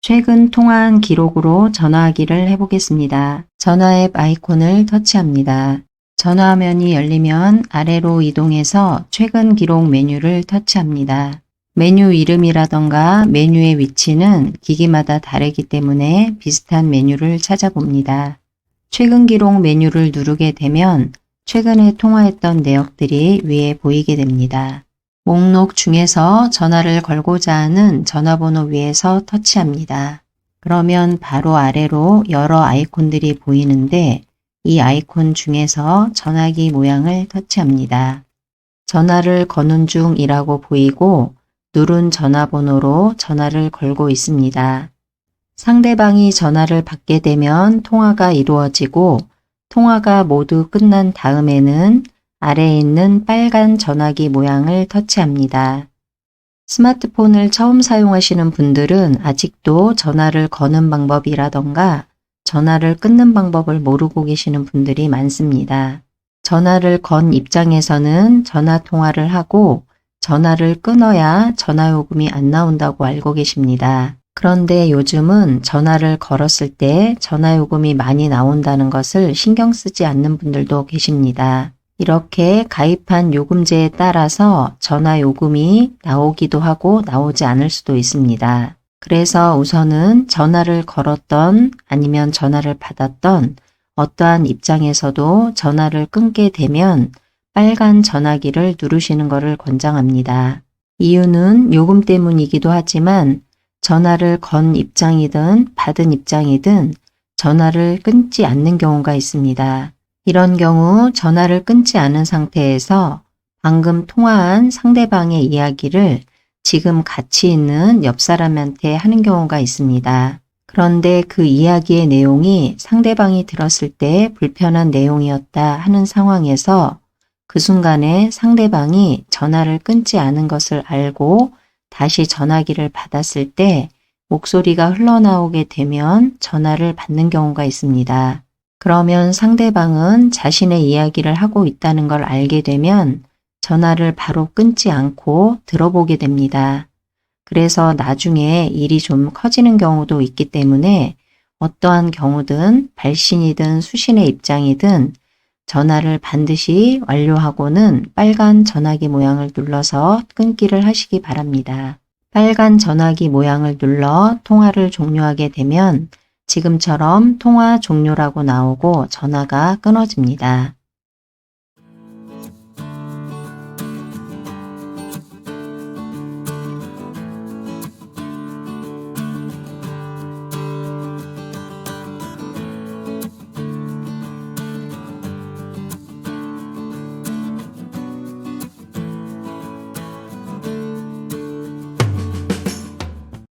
최근 통화한 기록으로 전화하기를 해보겠습니다. 전화 앱 아이콘을 터치합니다. 전화화면이 열리면 아래로 이동해서 최근 기록 메뉴를 터치합니다. 메뉴 이름이라던가 메뉴의 위치는 기기마다 다르기 때문에 비슷한 메뉴를 찾아봅니다. 최근 기록 메뉴를 누르게 되면 최근에 통화했던 내역들이 위에 보이게 됩니다. 목록 중에서 전화를 걸고자 하는 전화번호 위에서 터치합니다. 그러면 바로 아래로 여러 아이콘들이 보이는데 이 아이콘 중에서 전화기 모양을 터치합니다. 전화를 거는 중이라고 보이고 누른 전화번호로 전화를 걸고 있습니다. 상대방이 전화를 받게 되면 통화가 이루어지고 통화가 모두 끝난 다음에는 아래에 있는 빨간 전화기 모양을 터치합니다. 스마트폰을 처음 사용하시는 분들은 아직도 전화를 거는 방법이라던가 전화를 끊는 방법을 모르고 계시는 분들이 많습니다. 전화를 건 입장에서는 전화 통화를 하고 전화를 끊어야 전화요금이 안 나온다고 알고 계십니다. 그런데 요즘은 전화를 걸었을 때 전화요금이 많이 나온다는 것을 신경 쓰지 않는 분들도 계십니다. 이렇게 가입한 요금제에 따라서 전화요금이 나오기도 하고 나오지 않을 수도 있습니다. 그래서 우선은 전화를 걸었던 아니면 전화를 받았던 어떠한 입장에서도 전화를 끊게 되면 빨간 전화기를 누르시는 것을 권장합니다. 이유는 요금 때문이기도 하지만 전화를 건 입장이든 받은 입장이든 전화를 끊지 않는 경우가 있습니다. 이런 경우 전화를 끊지 않은 상태에서 방금 통화한 상대방의 이야기를 지금 같이 있는 옆 사람한테 하는 경우가 있습니다. 그런데 그 이야기의 내용이 상대방이 들었을 때 불편한 내용이었다 하는 상황에서 그 순간에 상대방이 전화를 끊지 않은 것을 알고 다시 전화기를 받았을 때 목소리가 흘러나오게 되면 전화를 받는 경우가 있습니다. 그러면 상대방은 자신의 이야기를 하고 있다는 걸 알게 되면 전화를 바로 끊지 않고 들어보게 됩니다. 그래서 나중에 일이 좀 커지는 경우도 있기 때문에 어떠한 경우든 발신이든 수신의 입장이든 전화를 반드시 완료하고는 빨간 전화기 모양을 눌러서 끊기를 하시기 바랍니다. 빨간 전화기 모양을 눌러 통화를 종료하게 되면 지금처럼 통화 종료라고 나오고 전화가 끊어집니다.